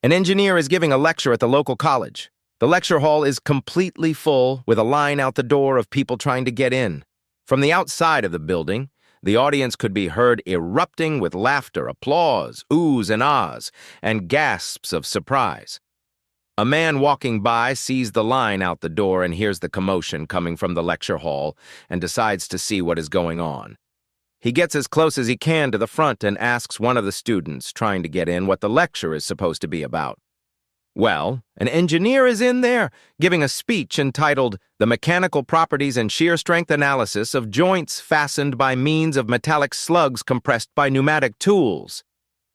An engineer is giving a lecture at the local college. The lecture hall is completely full, with a line out the door of people trying to get in. From the outside of the building, the audience could be heard erupting with laughter, applause, oohs and ahs, and gasps of surprise. A man walking by sees the line out the door and hears the commotion coming from the lecture hall and decides to see what is going on. He gets as close as he can to the front and asks one of the students trying to get in what the lecture is supposed to be about. Well, an engineer is in there, giving a speech entitled The Mechanical Properties and Shear Strength Analysis of Joints Fastened by Means of Metallic Slugs Compressed by Pneumatic Tools.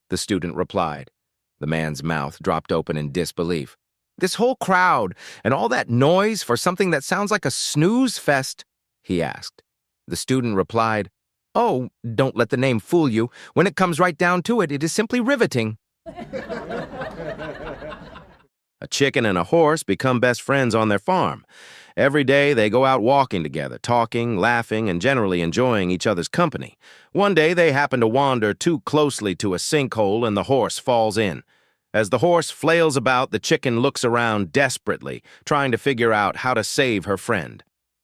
The student replied. The man's mouth dropped open in disbelief. This whole crowd and all that noise for something that sounds like a snooze fest, he asked. The student replied, Oh, don't let the name fool you. When it comes right down to it, it is simply riveting. A chicken and a horse become best friends on their farm. Every day they go out walking together, talking, laughing, and generally enjoying each other's company. One day they happen to wander too closely to a sinkhole and the horse falls in. As the horse flails about, the chicken looks around desperately, trying to figure out how to save her friend.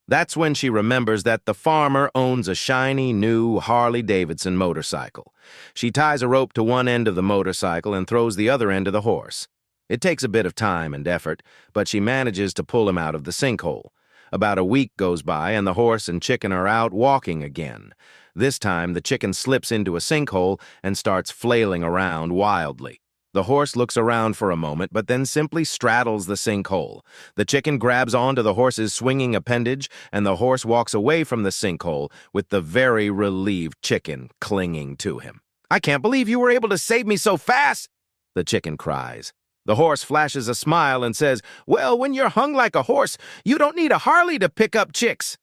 That's when she remembers that the farmer owns a shiny new Harley-Davidson motorcycle. She ties a rope to one end of the motorcycle and throws the other end to the horse. It takes a bit of time and effort, but she manages to pull him out of the sinkhole. About a week goes by and the horse and chicken are out walking again. This time, the chicken slips into a sinkhole and starts flailing around wildly. The horse looks around for a moment, but then simply straddles the sinkhole. The chicken grabs onto the horse's swinging appendage, and the horse walks away from the sinkhole with the very relieved chicken clinging to him. I can't believe you were able to save me so fast, the chicken cries. The horse flashes a smile and says, Well, when you're hung like a horse, you don't need a Harley to pick up chicks.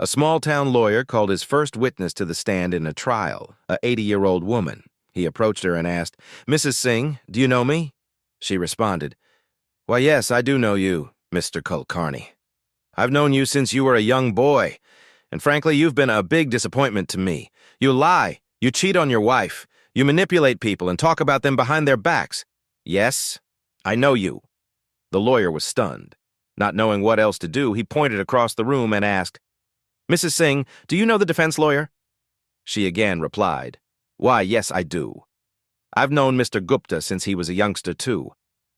A small-town lawyer called his first witness to the stand in a trial, a 80-year-old woman. He approached her and asked, Mrs. Singh, do you know me? She responded, Why, yes, I do know you, Mr. Kulkarni. I've known you since you were a young boy, and frankly, you've been a big disappointment to me. You lie, you cheat on your wife, you manipulate people and talk about them behind their backs. Yes, I know you. The lawyer was stunned. Not knowing what else to do, he pointed across the room and asked, Mrs. Singh, do you know the defense lawyer? She again replied, Why, yes, I do. I've known Mr. Gupta since he was a youngster, too.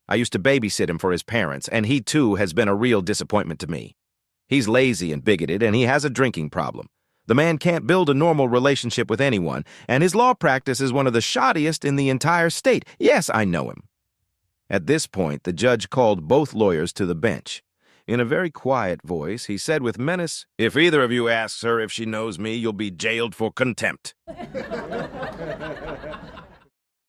I used to babysit him for his parents, and he, too, has been a real disappointment to me. He's lazy and bigoted, and he has a drinking problem. The man can't build a normal relationship with anyone, and his law practice is one of the shoddiest in the entire state. Yes, I know him. At this point, the judge called both lawyers to the bench. In a very quiet voice, he said with menace, If either of you asks her if she knows me, you'll be jailed for contempt.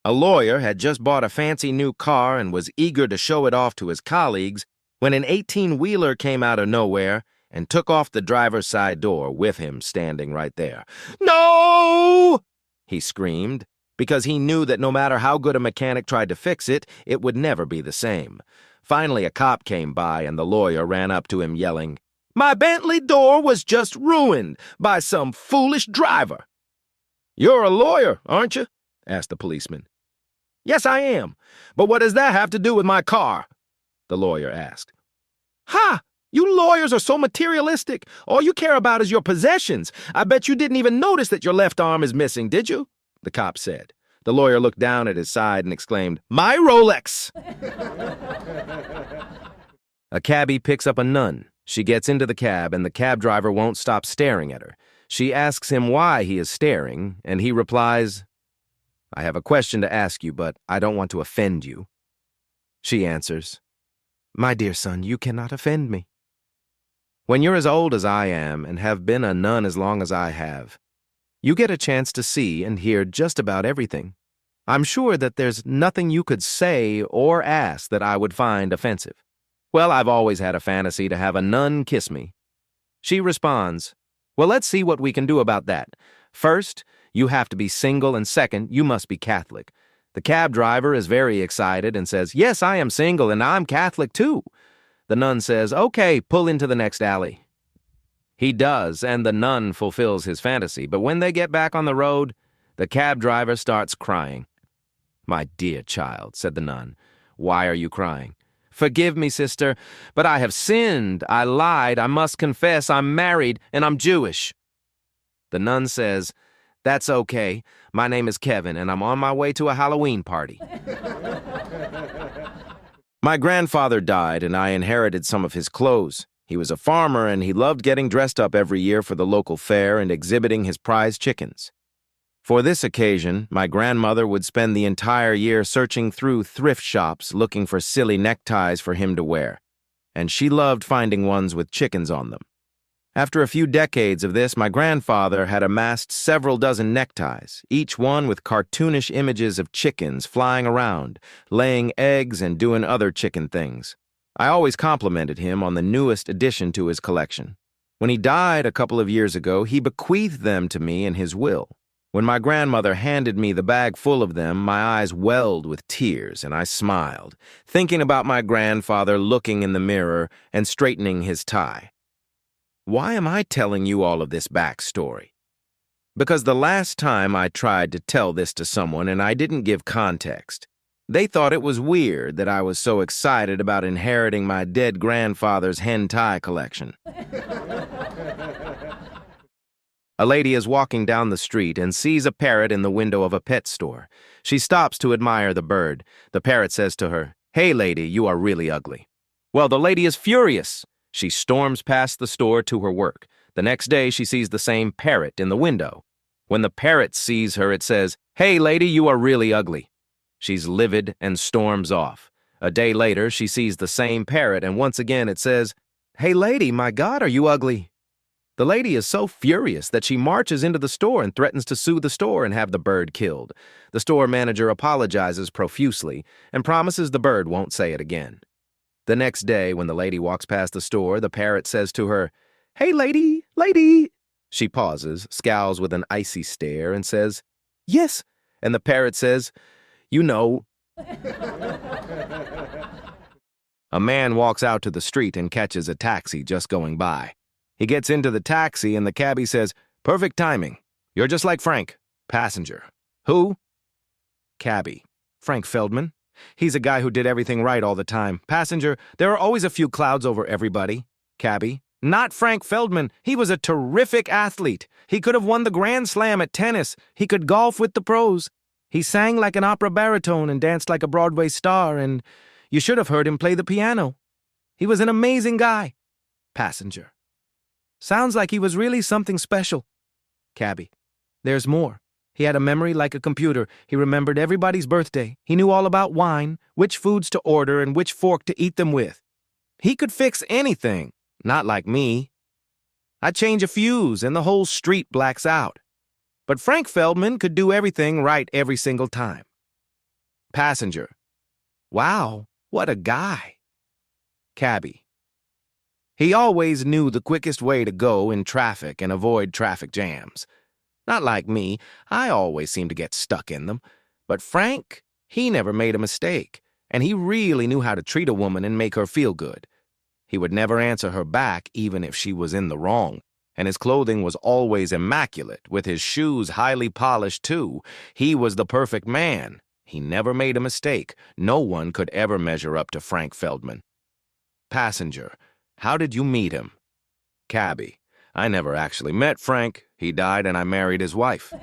A lawyer had just bought a fancy new car and was eager to show it off to his colleagues when an 18-wheeler came out of nowhere and took off the driver's side door with him standing right there. No! He screamed, because he knew that no matter how good a mechanic tried to fix it, it would never be the same. Finally, a cop came by, and the lawyer ran up to him yelling, My Bentley door was just ruined by some foolish driver. You're a lawyer, aren't you? Asked the policeman. Yes, I am. But what does that have to do with my car? The lawyer asked. Ha! You lawyers are so materialistic. All you care about is your possessions. I bet you didn't even notice that your left arm is missing, did you? The cop said. The lawyer looked down at his side and exclaimed, My Rolex! A cabbie picks up a nun. She gets into the cab, and the cab driver won't stop staring at her. She asks him why he is staring, and he replies, I have a question to ask you, but I don't want to offend you. She answers, My dear son, you cannot offend me. When you're as old as I am and have been a nun as long as I have, you get a chance to see and hear just about everything. I'm sure that there's nothing you could say or ask that I would find offensive. Well, I've always had a fantasy to have a nun kiss me. She responds, Well, let's see what we can do about that. First, you have to be single, and second, you must be Catholic. The cab driver is very excited and says, Yes, I am single and I'm Catholic too. The nun says, Okay, pull into the next alley. He does, and the nun fulfills his fantasy, but when they get back on the road, the cab driver starts crying. "My dear child," said the nun, "why are you crying?" "Forgive me, sister, but I have sinned. I lied. I must confess I'm married and I'm Jewish." The nun says, "That's okay. My name is Kevin and I'm on my way to a Halloween party." My grandfather died and I inherited some of his clothes. He was a farmer and he loved getting dressed up every year for the local fair and exhibiting his prize chickens. For this occasion, my grandmother would spend the entire year searching through thrift shops looking for silly neckties for him to wear, and she loved finding ones with chickens on them. After a few decades of this, my grandfather had amassed several dozen neckties, each one with cartoonish images of chickens flying around, laying eggs and doing other chicken things. I always complimented him on the newest addition to his collection. When he died a couple of years ago, he bequeathed them to me in his will. When my grandmother handed me the bag full of them, my eyes welled with tears and I smiled, thinking about my grandfather looking in the mirror and straightening his tie. Why am I telling you all of this backstory? Because the last time I tried to tell this to someone and I didn't give context, they thought it was weird that I was so excited about inheriting my dead grandfather's hentai collection. A lady is walking down the street and sees a parrot in the window of a pet store. She stops to admire the bird. The parrot says to her, "Hey lady, you are really ugly." Well, the lady is furious. She storms past the store to her work. The next day, she sees the same parrot in the window. When the parrot sees her, it says, "Hey lady, you are really ugly." She's livid and storms off. A day later, she sees the same parrot, and once again it says, "Hey lady, my God, are you ugly?" The lady is so furious that she marches into the store and threatens to sue the store and have the bird killed. The store manager apologizes profusely and promises the bird won't say it again. The next day, when the lady walks past the store, the parrot says to her, "Hey lady, lady." She pauses, scowls with an icy stare, and says, "Yes." And the parrot says, "You know." A man walks out to the street and catches a taxi just going by. He gets into the taxi and the cabbie says, "Perfect timing. You're just like Frank." Passenger: "Who?" Cabbie: "Frank Feldman. He's a guy who did everything right all the time." Passenger: "There are always a few clouds over everybody." Cabbie: "Not Frank Feldman. He was a terrific athlete. He could have won the Grand Slam at tennis. He could golf with the pros. He sang like an opera baritone and danced like a Broadway star, and you should have heard him play the piano. He was an amazing guy." Passenger: "Sounds like he was really something special." Cabbie: "There's more. He had a memory like a computer. He remembered everybody's birthday. He knew all about wine, which foods to order, and which fork to eat them with. He could fix anything. Not like me. I change a fuse and the whole street blacks out. But Frank Feldman could do everything right every single time." Passenger: "Wow, what a guy." Cabbie: "He always knew the quickest way to go in traffic and avoid traffic jams. Not like me, I always seem to get stuck in them. But Frank, he never made a mistake, and he really knew how to treat a woman and make her feel good. He would never answer her back even if she was in the wrong, and his clothing was always immaculate, with his shoes highly polished too. He was the perfect man. He never made a mistake. No one could ever measure up to Frank Feldman." Passenger: "How did you meet him?" Cabbie: "I never actually met Frank. He died and I married his wife."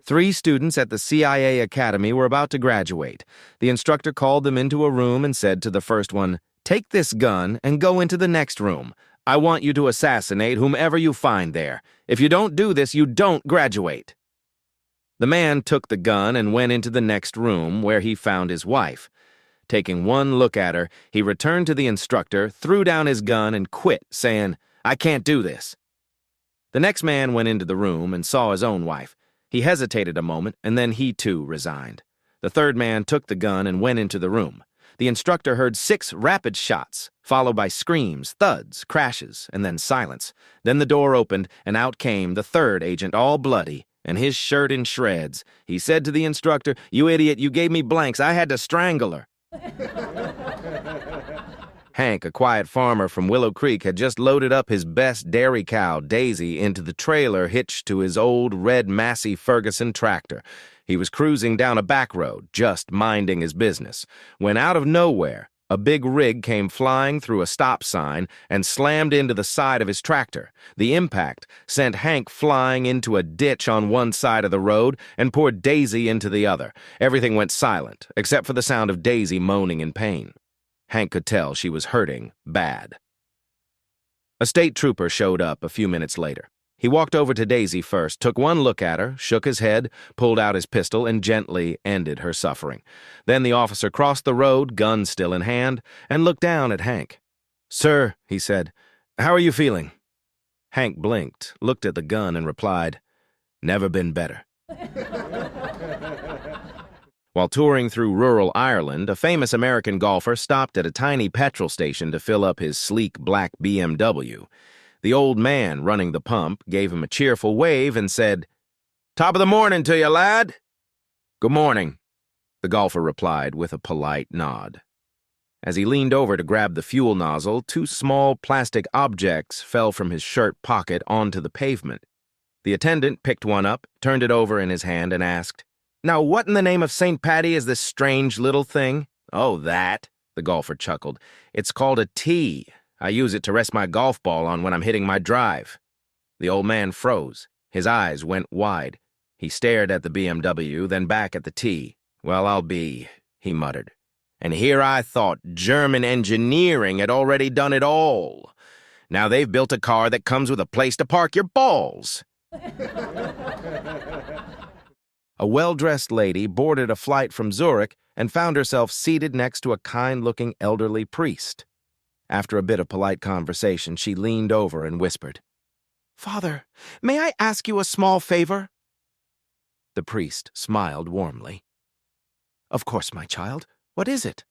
3 students at the CIA Academy were about to graduate. The instructor called them into a room and said to the first one, "Take this gun and go into the next room. I want you to assassinate whomever you find there. If you don't do this, you don't graduate." The man took the gun and went into the next room where he found his wife. Taking one look at her, he returned to the instructor, threw down his gun, and quit, saying, "I can't do this." The next man went into the room and saw his own wife. He hesitated a moment, and then he too resigned. The third man took the gun and went into the room. The instructor heard 6 rapid shots, followed by screams, thuds, crashes, and then silence. Then the door opened, and out came the third agent, all bloody, and his shirt in shreds. He said to the instructor, "You idiot, you gave me blanks. I had to strangle her." Hank, a quiet farmer from Willow Creek, had just loaded up his best dairy cow, Daisy, into the trailer hitched to his old red Massey Ferguson tractor. He was cruising down a back road, just minding his business, when out of nowhere, a big rig came flying through a stop sign and slammed into the side of his tractor. The impact sent Hank flying into a ditch on one side of the road and poor Daisy into the other. Everything went silent, except for the sound of Daisy moaning in pain. Hank could tell she was hurting bad. A state trooper showed up a few minutes later. He walked over to Daisy first, took one look at her, shook his head, pulled out his pistol, and gently ended her suffering. Then the officer crossed the road, gun still in hand, and looked down at Hank. "Sir," he said, "how are you feeling?" Hank blinked, looked at the gun, and replied, "Never been better." While touring through rural Ireland, a famous American golfer stopped at a tiny petrol station to fill up his sleek black BMW. The old man running the pump gave him a cheerful wave and said, "Top of the morning to you, lad." "Good morning," the golfer replied with a polite nod. As he leaned over to grab the fuel nozzle, two small plastic objects fell from his shirt pocket onto the pavement. The attendant picked one up, turned it over in his hand, and asked, "Now, what in the name of St. Patty is this strange little thing?" "Oh, that," the golfer chuckled. "It's called a tee. I use it to rest my golf ball on when I'm hitting my drive." The old man froze. His eyes went wide. He stared at the BMW, then back at the tee. "Well, I'll be," he muttered. "And here I thought German engineering had already done it all. Now they've built a car that comes with a place to park your balls." A well-dressed lady boarded a flight from Zurich and found herself seated next to a kind-looking elderly priest. After a bit of polite conversation, she leaned over and whispered, "Father, may I ask you a small favor?" The priest smiled warmly. "Of course, my child. What is it?"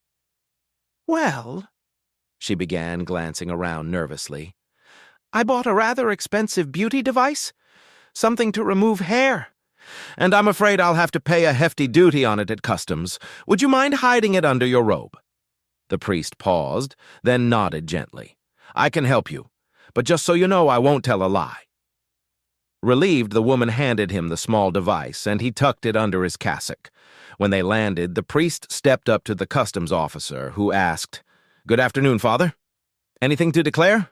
"Well," she began, glancing around nervously, "I bought a rather expensive beauty device, something to remove hair. And I'm afraid I'll have to pay a hefty duty on it at customs. Would you mind hiding it under your robe?" The priest paused, then nodded gently. "I can help you, but just so you know, I won't tell a lie." Relieved, the woman handed him the small device, and he tucked it under his cassock. When they landed, the priest stepped up to the customs officer, who asked, "Good afternoon, Father. Anything to declare?"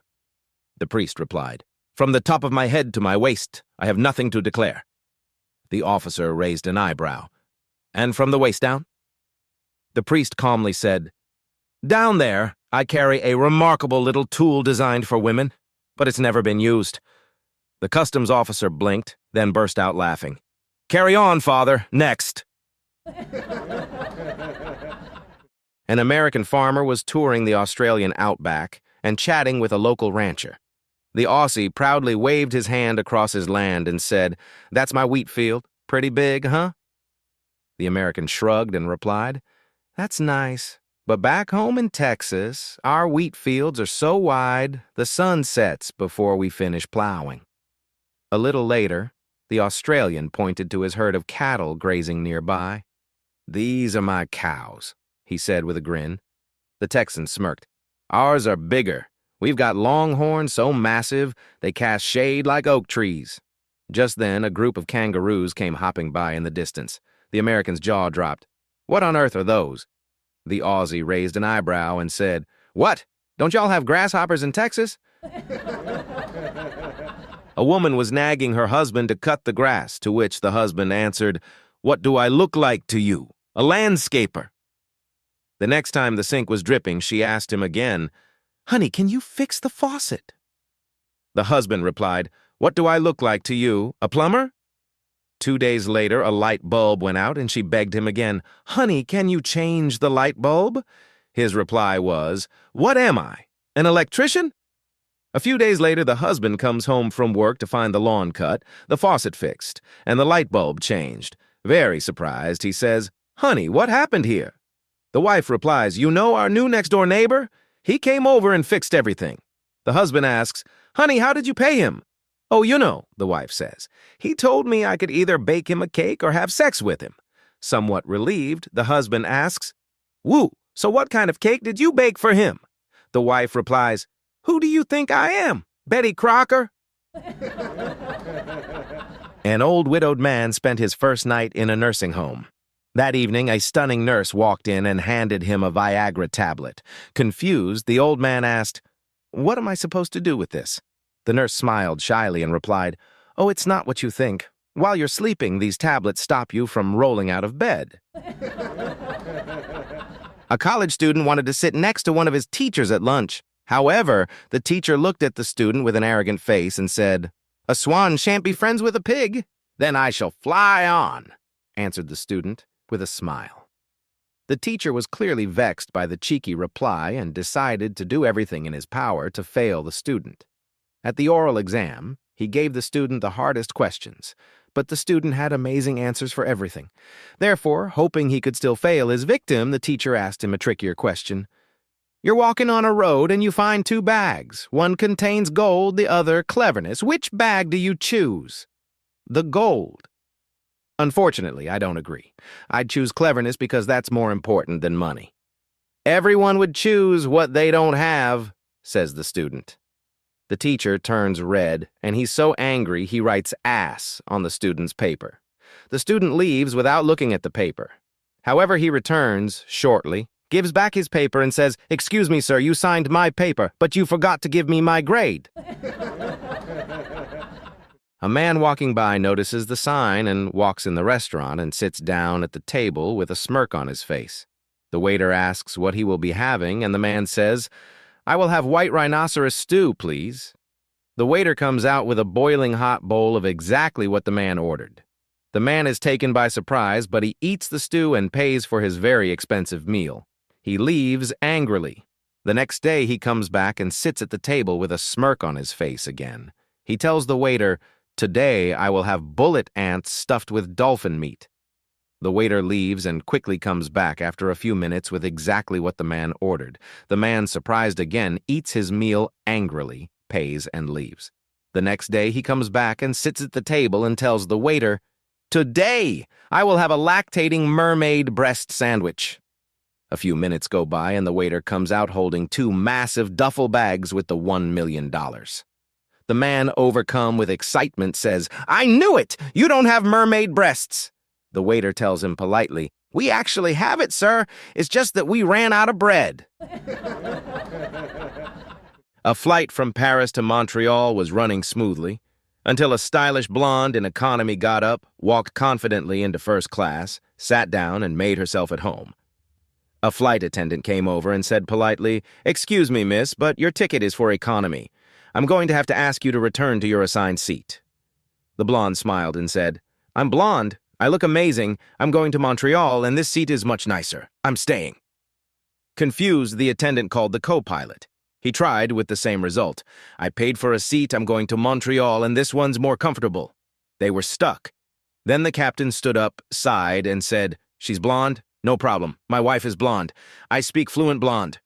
The priest replied, "From the top of my head to my waist, I have nothing to declare." The officer raised an eyebrow. "And from the waist down?" The priest calmly said, "Down there, I carry a remarkable little tool designed for women, but it's never been used." The customs officer blinked, then burst out laughing. "Carry on, Father. Next." An American farmer was touring the Australian outback and chatting with a local rancher. The Aussie proudly waved his hand across his land and said, "That's my wheat field. Pretty big, huh?" The American shrugged and replied, "That's nice. But back home in Texas, our wheat fields are so wide, the sun sets before we finish plowing." A little later, the Australian pointed to his herd of cattle grazing nearby. "These are my cows," he said with a grin. The Texan smirked. "Ours are bigger. We've got longhorns so massive they cast shade like oak trees." Just then, a group of kangaroos came hopping by in the distance. The American's jaw dropped. "What on earth are those?" The Aussie raised an eyebrow and said, "What? Don't y'all have grasshoppers in Texas?" A woman was nagging her husband to cut the grass, to which the husband answered, "What do I look like to you? A landscaper?" The next time the sink was dripping, she asked him again, "Honey, can you fix the faucet?" The husband replied, "What do I look like to you? A plumber?" 2 days later, a light bulb went out, and she begged him again, "Honey, can you change the light bulb?" His reply was, "What am I, an electrician?" A few days later, the husband comes home from work to find the lawn cut, the faucet fixed, and the light bulb changed. Very surprised, he says, "Honey, what happened here?" The wife replies, "You know our new next-door neighbor? He came over and fixed everything." The husband asks, "Honey, how did you pay him?" "Oh, you know," the wife says, "he told me I could either bake him a cake or have sex with him." Somewhat relieved, the husband asks, "Woo, so what kind of cake did you bake for him?" The wife replies, "Who do you think I am? Betty Crocker?" An old widowed man spent his first night in a nursing home. That evening, a stunning nurse walked in and handed him a Viagra tablet. Confused, the old man asked, "What am I supposed to do with this?" The nurse smiled shyly and replied, "Oh, it's not what you think. While you're sleeping, these tablets stop you from rolling out of bed." A college student wanted to sit next to one of his teachers at lunch. However, the teacher looked at the student with an arrogant face and said, "A swan shan't be friends with a pig." "Then I shall fly on," answered the student with a smile. The teacher was clearly vexed by the cheeky reply and decided to do everything in his power to fail the student. At the oral exam, he gave the student the hardest questions, but the student had amazing answers for everything. Therefore, hoping he could still fail his victim, the teacher asked him a trickier question. "You're walking on a road and you find two bags. One contains gold, the other cleverness. Which bag do you choose?" "The gold." "Unfortunately, I don't agree. I'd choose cleverness because that's more important than money." "Everyone would choose what they don't have," says the student. The teacher turns red, and he's so angry he writes "ass" on the student's paper. The student leaves without looking at the paper. However, he returns shortly, gives back his paper and says, "Excuse me, sir, you signed my paper, but you forgot to give me my grade." A man walking by notices the sign and walks in the restaurant and sits down at the table with a smirk on his face. The waiter asks what he will be having, and the man says, "I will have white rhinoceros stew, please." The waiter comes out with a boiling hot bowl of exactly what the man ordered. The man is taken by surprise, but he eats the stew and pays for his very expensive meal. He leaves angrily. The next day he comes back and sits at the table with a smirk on his face again. He tells the waiter, "Today I will have bullet ants stuffed with dolphin meat." The waiter leaves and quickly comes back after a few minutes with exactly what the man ordered. The man, surprised again, eats his meal angrily, pays, and leaves. The next day he comes back and sits at the table and tells the waiter, "Today I will have a lactating mermaid breast sandwich." A few minutes go by and the waiter comes out holding two massive duffel bags with the $1 million. The man, overcome with excitement, says, "I knew it! You don't have mermaid breasts." The waiter tells him politely, "We actually have it, sir. It's just that we ran out of bread." A flight from Paris to Montreal was running smoothly until a stylish blonde in economy got up, walked confidently into first class, sat down, and made herself at home. A flight attendant came over and said politely, "Excuse me, miss, but your ticket is for economy. I'm going to have to ask you to return to your assigned seat." The blonde smiled and said, "I'm blonde. I look amazing. I'm going to Montreal, and this seat is much nicer. I'm staying." Confused, the attendant called the co-pilot. He tried with the same result. "I paid for a seat. I'm going to Montreal, and this one's more comfortable." They were stuck. Then the captain stood up, sighed, and said, "She's blonde? No problem. My wife is blonde. I speak fluent blonde."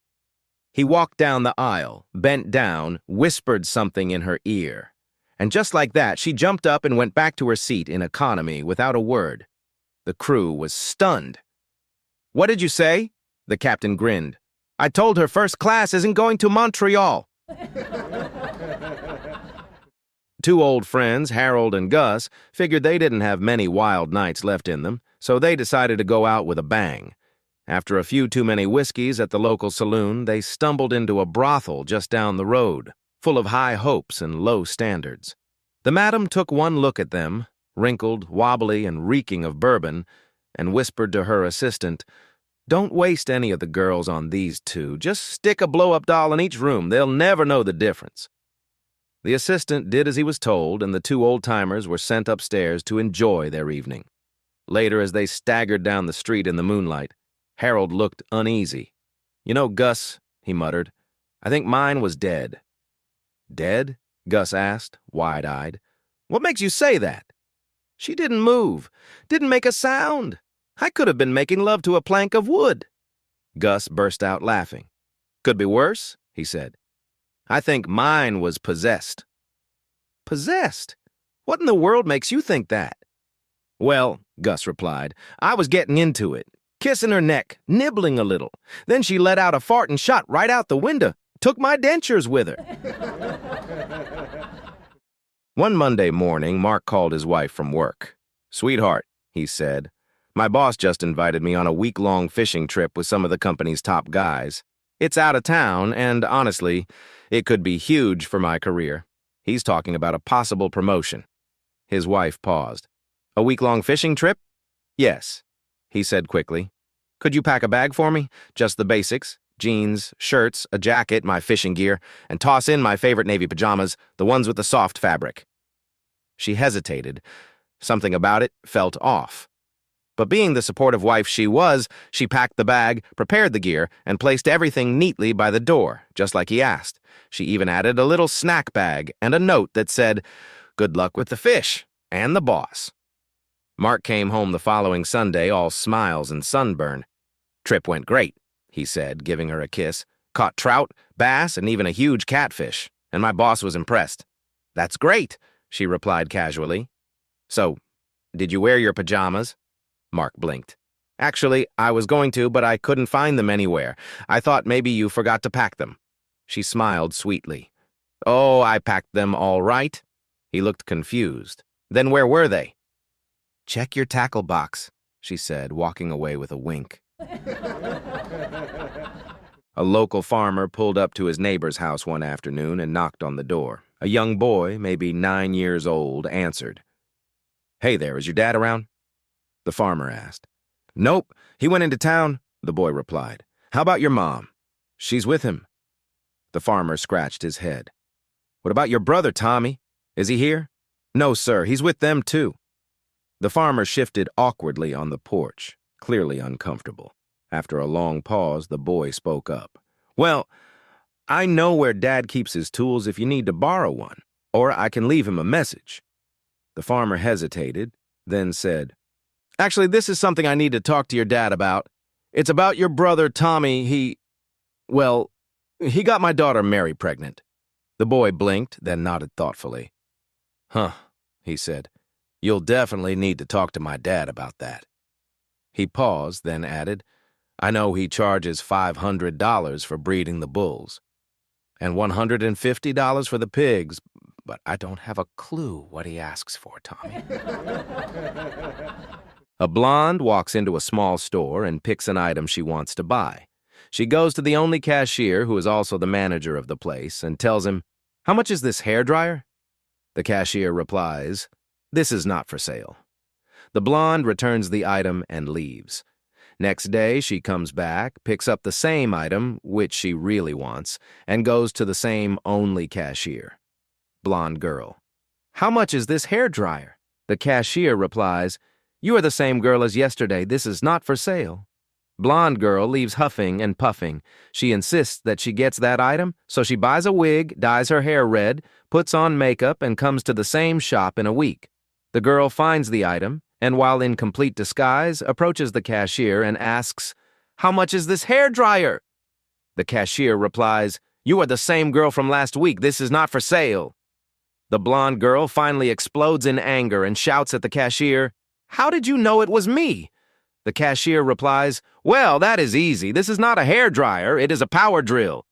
He walked down the aisle, bent down, whispered something in her ear. And just like that, she jumped up and went back to her seat in economy without a word. The crew was stunned. "What did you say?" The captain grinned. "I told her first class isn't going to Montreal." Two old friends, Harold and Gus, figured they didn't have many wild nights left in them, so they decided to go out with a bang. After a few too many whiskeys at the local saloon, they stumbled into a brothel just down the road, full of high hopes and low standards. The madam took one look at them, wrinkled, wobbly, and reeking of bourbon, and whispered to her assistant, "Don't waste any of the girls on these two. Just stick a blow-up doll in each room. They'll never know the difference." The assistant did as he was told, and the two old-timers were sent upstairs to enjoy their evening. Later, as they staggered down the street in the moonlight, Harold looked uneasy. "You know, Gus," he muttered, "I think mine was dead." "Dead?" Gus asked, wide-eyed. "What makes you say that?" "She didn't move, didn't make a sound. I could have been making love to a plank of wood." Gus burst out laughing. "Could be worse," he said. "I think mine was possessed." "Possessed? What in the world makes you think that?" "Well," Gus replied, "I was getting into it, kissing her neck, nibbling a little. Then she let out a fart and shot right out the window. Took my dentures with her. One Monday morning, Mark called his wife from work. "Sweetheart," he said, "my boss just invited me on a week-long fishing trip with some of the company's top guys. It's out of town, and honestly, it could be huge for my career. He's talking about a possible promotion." His wife paused. "A week-long fishing trip?" "Yes," he said quickly. "Could you pack a bag for me? Just the basics. Jeans, shirts, a jacket, my fishing gear, and toss in my favorite navy pajamas, the ones with the soft fabric." She hesitated. Something about it felt off. But being the supportive wife she was, she packed the bag, prepared the gear, and placed everything neatly by the door, just like he asked. She even added a little snack bag and a note that said, "Good luck with the fish, and the boss." Mark came home the following Sunday, all smiles and sunburn. "Trip went great," he said, giving her a kiss. "Caught trout, bass, and even a huge catfish, and my boss was impressed." "That's great," she replied casually. "So, did you wear your pajamas?" Mark blinked. "Actually, I was going to, but I couldn't find them anywhere. I thought maybe you forgot to pack them." She smiled sweetly. "Oh, I packed them all right." He looked confused. "Then where were they?" "Check your tackle box," she said, walking away with a wink. A local farmer pulled up to his neighbor's house one afternoon and knocked on the door. A young boy, maybe 9 years old, answered. "Hey there, is your dad around?" the farmer asked. "Nope, he went into town," the boy replied. "How about your mom?" "She's with him." The farmer scratched his head. "What about your brother, Tommy? Is he here?" "No, sir, he's with them too." The farmer shifted awkwardly on the porch, clearly uncomfortable. After a long pause, the boy spoke up. "Well, I know where Dad keeps his tools if you need to borrow one, or I can leave him a message." The farmer hesitated, then said, "Actually, this is something I need to talk to your dad about. It's about your brother, Tommy. He got my daughter Mary pregnant." The boy blinked, then nodded thoughtfully. "Huh," he said. "You'll definitely need to talk to my dad about that." He paused, then added, "I know he charges $500 for breeding the bulls, and $150 for the pigs, but I don't have a clue what he asks for, Tommy." A blonde walks into a small store and picks an item she wants to buy. She goes to the only cashier, who is also the manager of the place, and tells him, "How much is this hairdryer?" The cashier replies, "This is not for sale." The blonde returns the item and leaves. Next day, she comes back, picks up the same item, which she really wants, and goes to the same only cashier. Blonde girl, "How much is this hairdryer?" The cashier replies, "You are the same girl as yesterday. This is not for sale." Blonde girl leaves huffing and puffing. She insists that she gets that item, so she buys a wig, dyes her hair red, puts on makeup, and comes to the same shop in a week. The girl finds the item, and while in complete disguise, approaches the cashier and asks, "How much is this hairdryer?" The cashier replies, "You are the same girl from last week. This is not for sale." The blonde girl finally explodes in anger and shouts at the cashier, "How did you know it was me?" The cashier replies, "Well, that is easy. This is not a hairdryer. It is a power drill."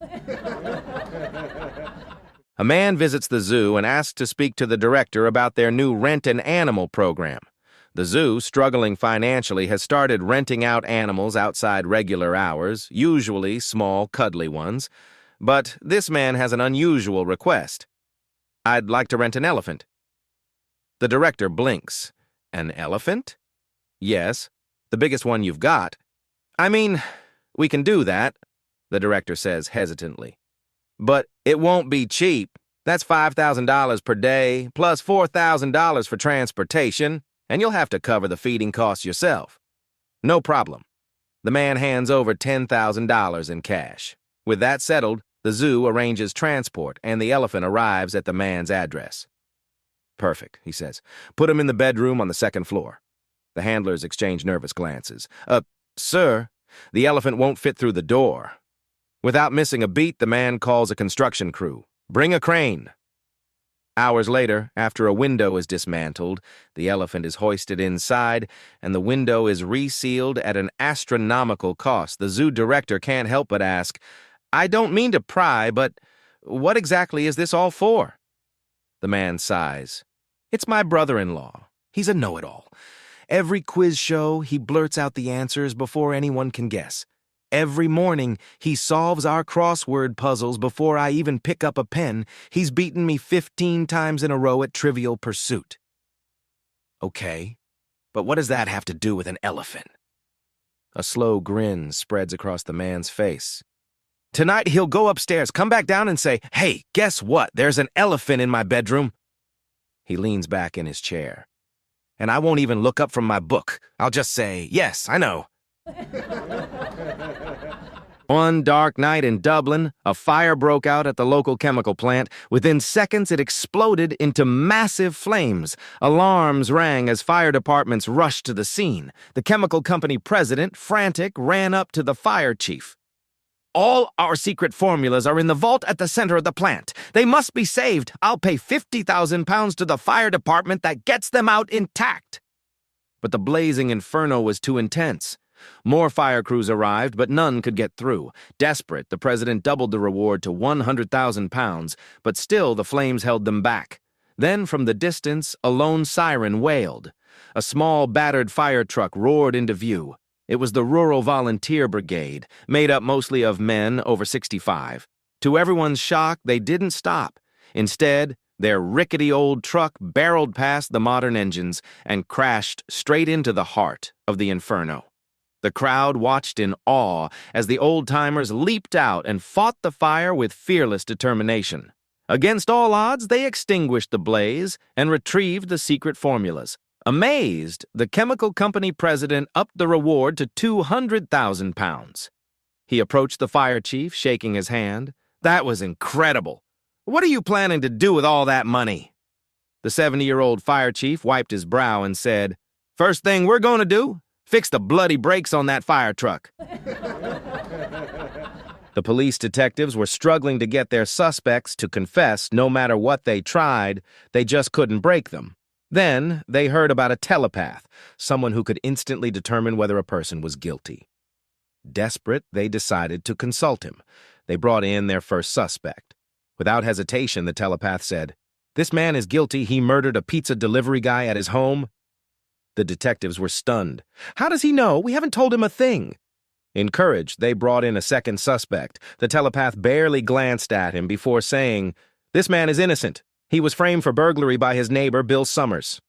A man visits the zoo and asks to speak to the director about their new Rent an Animal program. The zoo, struggling financially, has started renting out animals outside regular hours, usually small, cuddly ones. But this man has an unusual request. "I'd like to rent an elephant." The director blinks. "An elephant?" "Yes, the biggest one you've got." "I mean, we can do that," the director says hesitantly. "But it won't be cheap. That's $5,000 per day, plus $4,000 for transportation, and you'll have to cover the feeding costs yourself." "No problem." The man hands over $10,000 in cash. With that settled, the zoo arranges transport, and the elephant arrives at the man's address. "Perfect," he says. "Put him in the bedroom on the second floor." The handlers exchange nervous glances. Sir, the elephant won't fit through the door." Without missing a beat, the man calls a construction crew. "Bring a crane." Hours later, after a window is dismantled, the elephant is hoisted inside, and the window is resealed at an astronomical cost. The zoo director can't help but ask, I don't mean to pry, but what exactly is this all for? The man sighs. It's my brother-in-law. He's a know-it-all. Every quiz show, he blurts out the answers before anyone can guess. Every morning, he solves our crossword puzzles before I even pick up a pen. He's beaten me 15 times in a row at Trivial Pursuit. Okay, but what does that have to do with an elephant? A slow grin spreads across the man's face. Tonight, he'll go upstairs, come back down and say, "Hey, guess what? There's an elephant in my bedroom." He leans back in his chair. And I won't even look up from my book. I'll just say, "Yes, I know." One dark night in Dublin, a fire broke out at the local chemical plant. Within seconds, it exploded into massive flames. Alarms rang as fire departments rushed to the scene. The chemical company president, frantic, ran up to the fire chief. "All our secret formulas are in the vault at the center of the plant. They must be saved. I'll pay £50,000 to the fire department that gets them out intact." But the blazing inferno was too intense. More fire crews arrived, but none could get through. Desperate, the president doubled the reward to £100,000, but still the flames held them back. Then, from the distance, a lone siren wailed. A small, battered fire truck roared into view. It was the Rural Volunteer Brigade, made up mostly of men over 65. To everyone's shock, they didn't stop. Instead, their rickety old truck barreled past the modern engines and crashed straight into the heart of the inferno. The crowd watched in awe as the old-timers leaped out and fought the fire with fearless determination. Against all odds, they extinguished the blaze and retrieved the secret formulas. Amazed, the chemical company president upped the reward to £200,000. He approached the fire chief, shaking his hand. "That was incredible. What are you planning to do with all that money?" The 70-year-old fire chief wiped his brow and said, "First thing we're going to do, fix the bloody brakes on that fire truck." The police detectives were struggling to get their suspects to confess. No matter what they tried, they just couldn't break them. Then they heard about a telepath, someone who could instantly determine whether a person was guilty. Desperate, they decided to consult him. They brought in their first suspect. Without hesitation, the telepath said, "This man is guilty. He murdered a pizza delivery guy at his home." The detectives were stunned. "How does he know? We haven't told him a thing." Encouraged, they brought in a second suspect. The telepath barely glanced at him before saying, "This man is innocent. He was framed for burglary by his neighbor, Bill Summers."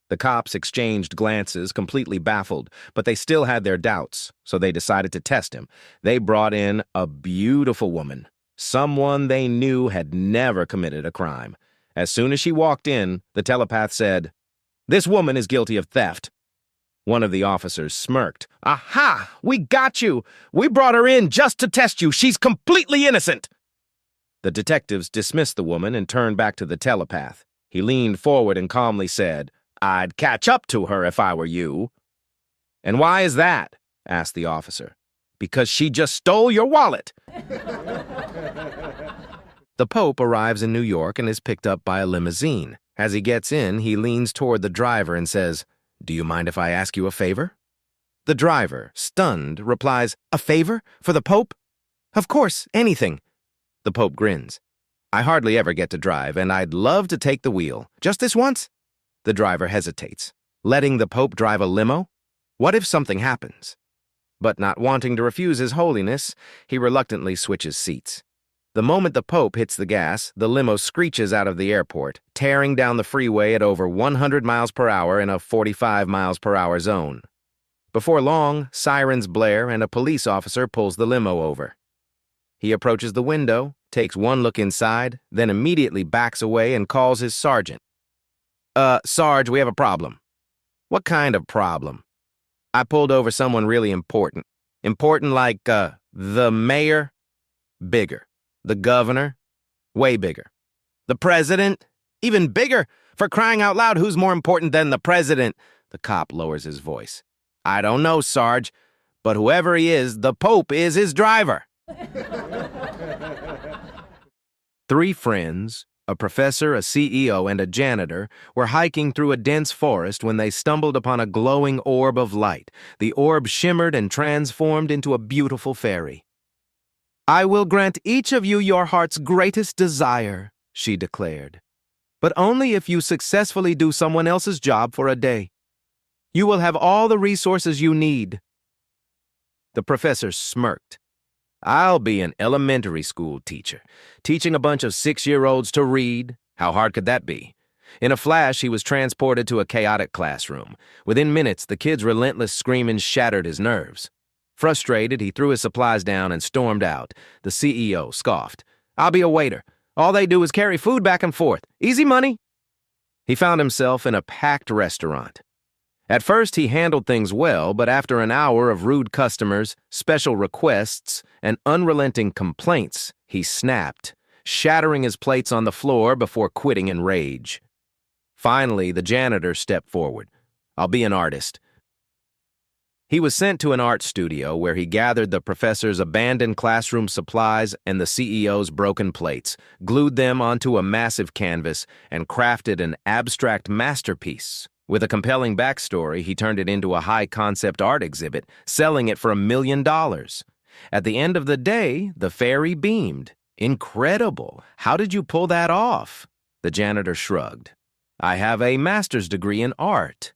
The cops exchanged glances, completely baffled, but they still had their doubts, so they decided to test him. They brought in a beautiful woman, someone they knew had never committed a crime. As soon as she walked in, the telepath said, "This woman is guilty of theft." One of the officers smirked. "Aha! We got you! We brought her in just to test you. She's completely innocent!" The detectives dismissed the woman and turned back to the telepath. He leaned forward and calmly said, "I'd catch up to her if I were you." "And why is that?" asked the officer. "Because she just stole your wallet." The Pope arrives in New York and is picked up by a limousine. As he gets in, he leans toward the driver and says, "Do you mind if I ask you a favor?" The driver, stunned, replies, "A favor? For the Pope?" "Of course, anything." The Pope grins. "I hardly ever get to drive, and I'd love to take the wheel. Just this once?" The driver hesitates. Letting the Pope drive a limo? What if something happens? But not wanting to refuse His Holiness, he reluctantly switches seats. The moment the Pope hits the gas, the limo screeches out of the airport, tearing down the freeway at over 100 miles per hour in a 45 miles per hour zone. Before long, sirens blare and a police officer pulls the limo over. He approaches the window, takes one look inside, then immediately backs away and calls his sergeant. Sarge, we have a problem." "What kind of problem?" "I pulled over someone really important." "Important like, the mayor?" "Bigger." "The governor?" "Way bigger." "The president?" "Even bigger. For crying out loud, who's more important than the president?" The cop lowers his voice. "I don't know, Sarge, but whoever he is, the Pope is his driver." Three friends, a professor, a CEO, and a janitor, were hiking through a dense forest when they stumbled upon a glowing orb of light. The orb shimmered and transformed into a beautiful fairy. "I will grant each of you your heart's greatest desire," she declared, "but only if you successfully do someone else's job for a day. You will have all the resources you need." The professor smirked. "I'll be an elementary school teacher, teaching a bunch of 6-year-olds to read. How hard could that be?" In a flash, he was transported to a chaotic classroom. Within minutes, the kids' relentless screaming shattered his nerves. Frustrated, he threw his supplies down and stormed out. The CEO scoffed. "I'll be a waiter. All they do is carry food back and forth. Easy money." He found himself in a packed restaurant. At first, he handled things well, but after an hour of rude customers, special requests, and unrelenting complaints, he snapped, shattering his plates on the floor before quitting in rage. Finally, the janitor stepped forward. "I'll be an artist." He was sent to an art studio where he gathered the professor's abandoned classroom supplies and the CEO's broken plates, glued them onto a massive canvas, and crafted an abstract masterpiece. With a compelling backstory, he turned it into a high-concept art exhibit, selling it for $1 million. At the end of the day, the fairy beamed. "Incredible! How did you pull that off?" The janitor shrugged. "I have a master's degree in art."